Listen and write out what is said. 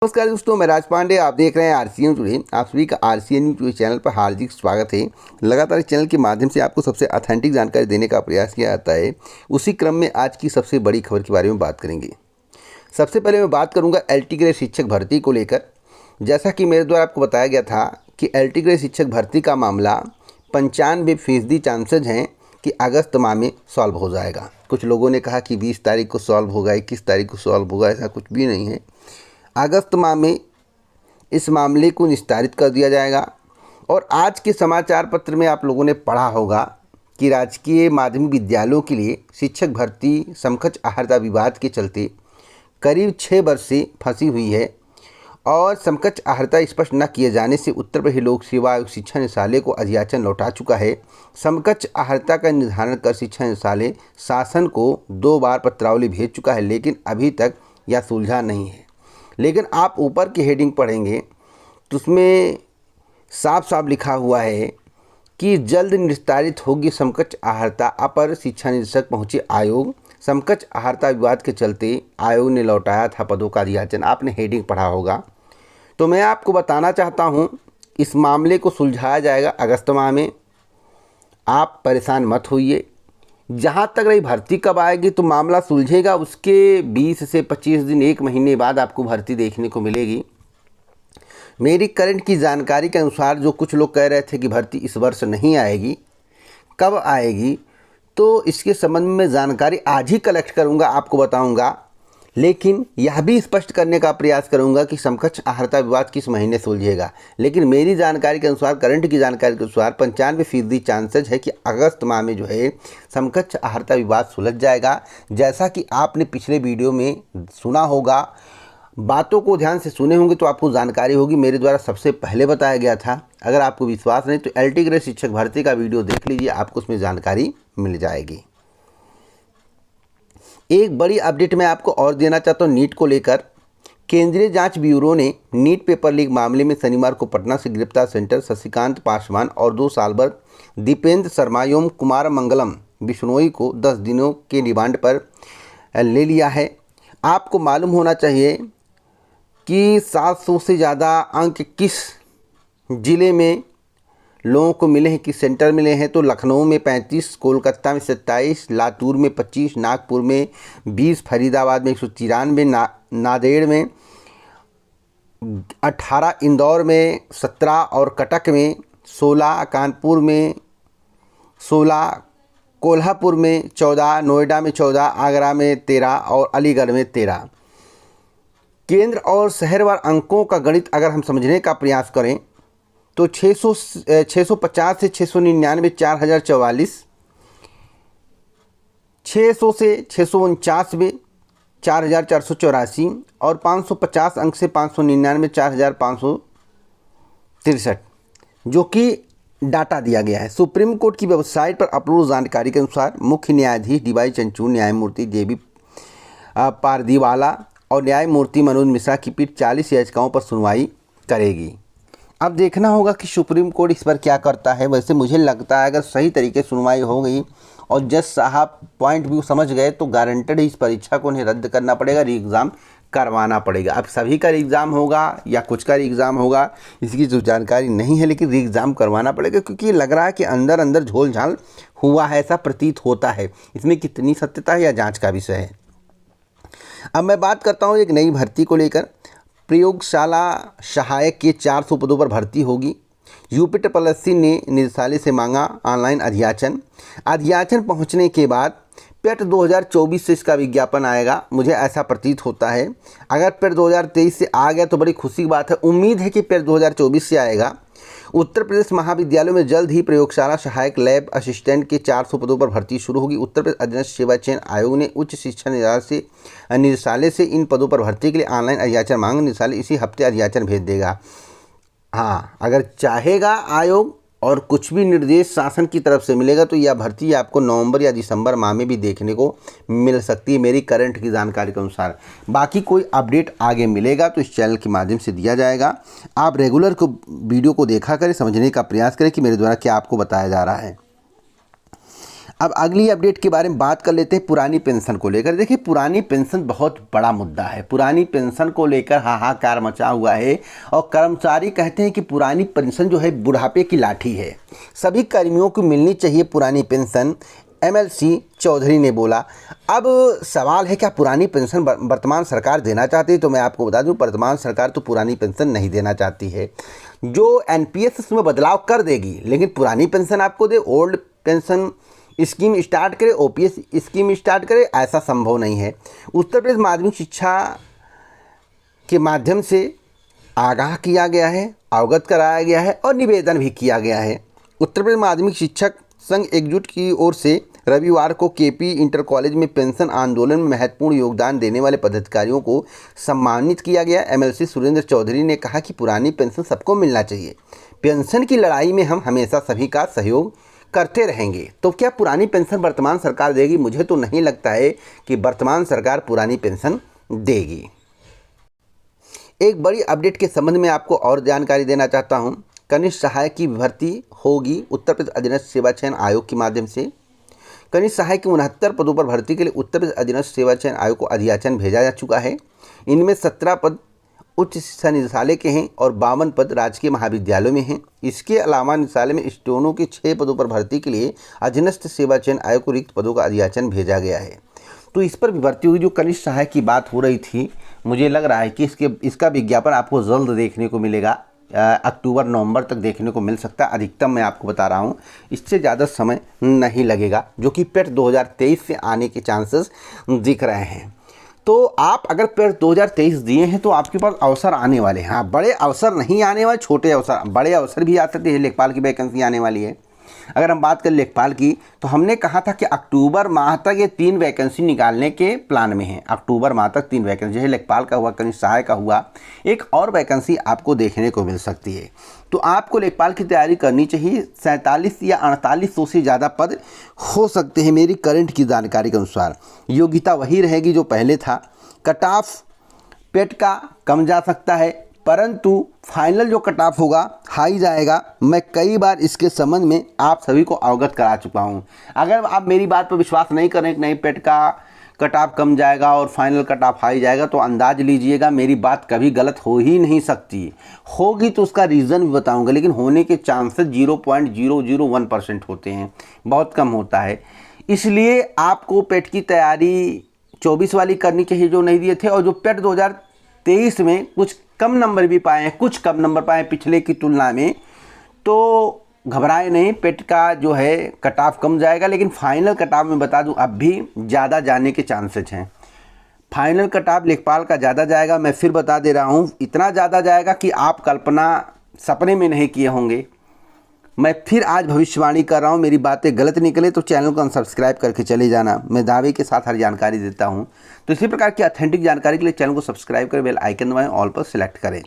नमस्कार दोस्तों, मैं राज पांडे। आप देख रहे हैं आरसीएन टुडे। आप सभी का आरसीएन टुडे चैनल पर हार्दिक स्वागत है। लगातार इस चैनल के माध्यम से आपको सबसे ऑथेंटिक जानकारी देने का प्रयास किया जाता है। उसी क्रम में आज की सबसे बड़ी खबर के बारे में बात करेंगे। सबसे पहले मैं बात करूंगा एलटी ग्रेड शिक्षक भर्ती को लेकर। जैसा कि मेरे द्वारा आपको बताया गया था कि एलटी ग्रेड शिक्षक भर्ती का मामला 95% चांसेज हैं कि अगस्त माह में सॉल्व हो जाएगा। कुछ लोगों ने कहा कि 20 तारीख को सॉल्व होगा, 21 तारीख को सॉल्व होगा। ऐसा कुछ भी नहीं है। अगस्त माह में इस मामले को निस्तारित कर दिया जाएगा। और आज के समाचार पत्र में आप लोगों ने पढ़ा होगा कि राजकीय माध्यमिक विद्यालयों के लिए शिक्षक भर्ती समकक्ष अहर्ता विवाद के चलते करीब 6 वर्ष से फंसी हुई है। और समकक्ष अहर्ता स्पष्ट न किए जाने से उत्तर प्रदेश लोक सेवा आयोग शिक्षा निदेशालय को अभियाचन लौटा चुका है। समकक्ष अहर्ता का निर्धारण कर शिक्षा निदेशालय शासन को 2 बार पत्रावली भेज चुका है, लेकिन अभी तक यह सुलझा नहीं है। लेकिन आप ऊपर की हेडिंग पढ़ेंगे तो उसमें साफ साफ लिखा हुआ है कि जल्द निस्तारित होगी समकक्ष अहर्ता। अपर शिक्षा निदेशक पहुंचे आयोग। समकक्ष अहर्ता विवाद के चलते आयोग ने लौटाया था पदों का अभियाचन। आपने हेडिंग पढ़ा होगा। तो मैं आपको बताना चाहता हूं, इस मामले को सुलझाया जाएगा अगस्त माह में। आप परेशान मत होइए। जहाँ तक रही भर्ती कब आएगी तो मामला सुलझेगा, उसके 20 से 25 दिन, 1 महीने बाद आपको भर्ती देखने को मिलेगी। मेरी करंट की जानकारी के अनुसार जो कुछ लोग कह रहे थे कि भर्ती इस वर्ष नहीं आएगी, कब आएगी, तो इसके संबंध में जानकारी आज ही कलेक्ट करूंगा, आपको बताऊंगा। लेकिन यह भी स्पष्ट करने का प्रयास करूंगा कि समकक्ष अहर्ता विवाद किस महीने सुलझेगा। लेकिन मेरी जानकारी के अनुसार, करंट की जानकारी के अनुसार 95% चांसेज है कि अगस्त माह में जो है समकक्ष अहर्ता विवाद सुलझ जाएगा। जैसा कि आपने पिछले वीडियो में सुना होगा, बातों को ध्यान से सुने होंगे तो आपको जानकारी होगी। मेरे द्वारा सबसे पहले बताया गया था। अगर आपको विश्वास नहीं तो एलटी ग्रेड शिक्षक भर्ती का वीडियो देख लीजिए, आपको उसमें जानकारी मिल जाएगी। एक बड़ी अपडेट मैं आपको और देना चाहता हूँ नीट को लेकर। केंद्रीय जांच ब्यूरो ने नीट पेपर लीक मामले में शनिवार को पटना से गिरफ्तार सेंटर शशिकांत पासवान और 2 साल भर दीपेंद्र शर्मा एवं कुमार मंगलम बिश्नोई को 10 दिनों के रिमांड पर ले लिया है। आपको मालूम होना चाहिए कि 700 से ज़्यादा अंक किस ज़िले में लोगों को मिले हैं, किस सेंटर मिले हैं। तो लखनऊ में 35, कोलकाता में 27, लातूर में 25, नागपुर में 20, फरीदाबाद में 193, नांदेड़ में 18, इंदौर में 17 और कटक में 16, कानपुर में 16, कोल्हापुर में 14, नोएडा में 14, आगरा में 13 और अलीगढ़ में 13। केंद्र और शहरवार अंकों का गणित अगर हम समझने का प्रयास करें तो 650 से 699 4044, 600 से 649 में 4484 और 550 अंक से 599 4563, जो कि डाटा दिया गया है। सुप्रीम कोर्ट की वेबसाइट पर अपलोड जानकारी के अनुसार मुख्य न्यायाधीश डीवाई चंद्रचूड़, न्यायमूर्ति जेबी पारदीवाला और न्यायमूर्ति मनोज मिश्रा की पीठ 40 याचिकाओं पर सुनवाई करेगी। अब देखना होगा कि सुप्रीम कोर्ट इस पर क्या करता है। वैसे मुझे लगता है अगर सही तरीके से सुनवाई हो गई और जज साहब पॉइंट व्यू समझ गए तो गारंटेड इस परीक्षा को उन्हें रद्द करना पड़ेगा, री एग्ज़ाम करवाना पड़ेगा। अब सभी का री एग्ज़ाम होगा या कुछ का री एग्ज़ाम होगा, इसकी जो जानकारी नहीं है, लेकिन री एग्ज़ाम करवाना पड़ेगा, क्योंकि लग रहा है कि अंदर अंदर झोल झाल हुआ है, ऐसा प्रतीत होता है। इसमें कितनी सत्यता है या जाँच का विषय है। अब मैं बात करता हूँ एक नई भर्ती को लेकर। प्रयोगशाला सहायक के 400 पदों पर भर्ती होगी। यूपीएससी ने निदेशालय से मांगा ऑनलाइन अध्याचन। अध्याचन पहुंचने के बाद पेट 2024 से इसका विज्ञापन आएगा, मुझे ऐसा प्रतीत होता है। अगर पेट 2023 से आ गया तो बड़ी खुशी की बात है। उम्मीद है कि पेट 2024 से आएगा। उत्तर प्रदेश महाविद्यालयों में जल्द ही प्रयोगशाला सहायक लैब असिस्टेंट के 400 पदों पर भर्ती शुरू होगी। उत्तर प्रदेश अधीनस्थ सेवा चयन आयोग ने उच्च शिक्षा निदेशालय से इन पदों पर भर्ती के लिए ऑनलाइन अध्याचन मांग। निदेशालय इसी हफ्ते अध्याचन भेज देगा। हाँ, अगर चाहेगा आयोग और कुछ भी निर्देश शासन की तरफ से मिलेगा तो यह भर्ती आपको नवंबर या दिसंबर माह में भी देखने को मिल सकती है, मेरी करंट की जानकारी के अनुसार। बाकी कोई अपडेट आगे मिलेगा तो इस चैनल के माध्यम से दिया जाएगा। आप रेगुलर वीडियो को देखा करें, समझने का प्रयास करें कि मेरे द्वारा क्या आपको बताया जा रहा है। अब अगली अपडेट के बारे में बात कर लेते हैं पुरानी पेंशन को लेकर। देखिए, पुरानी पेंशन बहुत बड़ा मुद्दा है। पुरानी पेंशन को लेकर हाहाकार मचा हुआ है और कर्मचारी कहते हैं कि पुरानी पेंशन जो है बुढ़ापे की लाठी है, सभी कर्मियों को मिलनी चाहिए पुरानी पेंशन, एमएलसी चौधरी ने बोला। अब सवाल है क्या पुरानी पेंशन वर्तमान सरकार देना चाहती है? तो मैं आपको बता दूं, वर्तमान सरकार तो पुरानी पेंशन नहीं देना चाहती है। जो एनपीएस उसमें बदलाव कर देगी, लेकिन पुरानी पेंशन आपको दे, ओल्ड पेंशन स्कीम स्टार्ट करे, ओपीएस स्कीम स्टार्ट करे, ऐसा संभव नहीं है। उत्तर प्रदेश माध्यमिक शिक्षा के माध्यम से आगाह किया गया है, अवगत कराया गया है और निवेदन भी किया गया है। उत्तर प्रदेश माध्यमिक शिक्षक संघ एकजुट की ओर से रविवार को केपी इंटर कॉलेज में पेंशन आंदोलन में महत्वपूर्ण योगदान देने वाले पदाधिकारियों को सम्मानित किया गया। एमएलसी सुरेंद्र चौधरी ने कहा कि पुरानी पेंशन सबको मिलना चाहिए। पेंशन की लड़ाई में हम हमेशा सभी का सहयोग करते रहेंगे। तो क्या पुरानी पेंशन वर्तमान सरकार देगी? मुझे तो नहीं लगता है कि वर्तमान सरकार पुरानी पेंशन देगी। एक बड़ी अपडेट के संबंध में आपको और जानकारी देना चाहता हूं। कनिष्ठ सहायक की भर्ती होगी उत्तर प्रदेश अधीनस्थ सेवा चयन आयोग के माध्यम से। कनिष्ठ सहायक के 69 पदों पर भर्ती के लिए उत्तर प्रदेश अधीनस्थ सेवा चयन आयोग को अधियाचन भेजा जा चुका है। इनमें 17 पद उच्च शिक्षा निदेशालय के हैं और 52 पद राजकीय महाविद्यालयों में हैं। इसके अलावा निदेशालय में स्टोनों के 6 पदों पर भर्ती के लिए अधीनस्थ सेवा चयन आयोग को रिक्त पदों का अधियाचन भेजा गया है। तो इस पर भी भर्ती होगी। जो कनिष्ठ सहायक की बात हो रही थी, मुझे लग रहा है कि इसका विज्ञापन आपको जल्द देखने को मिलेगा। अक्टूबर नवंबर तक देखने को मिल सकता है अधिकतम, मैं आपको बता रहा हूँ। इससे ज़्यादा समय नहीं लगेगा, जो कि पेट 2023 से आने के चांसेस दिख रहे हैं। तो आप अगर पेट 2023 दिए हैं तो आपके पास अवसर आने वाले हैं। हाँ, बड़े अवसर नहीं आने वाले, छोटे अवसर, बड़े अवसर भी आ सकते हैं। लेखपाल की वैकेंसी आने वाली है। अगर हम बात करें लेखपाल की, तो हमने कहा था कि अक्टूबर माह तक ये 3 वैकेंसी निकालने के प्लान में है। अक्टूबर माह तक 3 वैकेंसी, जैसे लेखपाल का हुआ, कनिष्ठ सहायक का हुआ, एक और वैकेंसी आपको देखने को मिल सकती है। तो आपको लेखपाल की तैयारी करनी चाहिए। 47 या 4800 से ज़्यादा पद हो सकते हैं मेरी करंट की जानकारी के अनुसार। योग्यता वही रहेगी जो पहले था। कट ऑफ पेट का कम जा सकता है, परंतु फाइनल जो कट ऑफ होगा हाई जाएगा। मैं कई बार इसके संबंध में आप सभी को अवगत करा चुका हूं। अगर आप मेरी बात पर विश्वास नहीं करें कि नहीं पेट का कट ऑफ कम जाएगा और फाइनल कट ऑफ हाई जाएगा, तो अंदाज लीजिएगा मेरी बात कभी गलत हो ही नहीं सकती। होगी तो उसका रीज़न भी बताऊंगा, लेकिन होने के चांसेस 0.001% होते हैं, बहुत कम होता है। इसलिए आपको पेट की तैयारी 24 वाली करनी चाहिए जो नहीं दिए थे। और जो पेट 2023 में कुछ कम नंबर भी पाए हैं, कुछ कम नंबर पाए पिछले की तुलना में, तो घबराए नहीं। पेट का जो है कट ऑफ कम जाएगा, लेकिन फाइनल कट ऑफ में बता दूं अब भी ज़्यादा जाने के चांसेस हैं। फाइनल कट ऑफ लेखपाल का ज़्यादा जाएगा। मैं फिर बता दे रहा हूं, इतना ज़्यादा जाएगा कि आप कल्पना सपने में नहीं किए होंगे। मैं फिर आज भविष्यवाणी कर रहा हूँ, मेरी बातें गलत निकले तो चैनल को अनसब्सक्राइब करके चले जाना। मैं दावे के साथ हर जानकारी देता हूँ। तो इसी प्रकार की ऑथेंटिक जानकारी के लिए चैनल को सब्सक्राइब करें, बेल आइकन दबाएं, ऑल पर सिलेक्ट करें।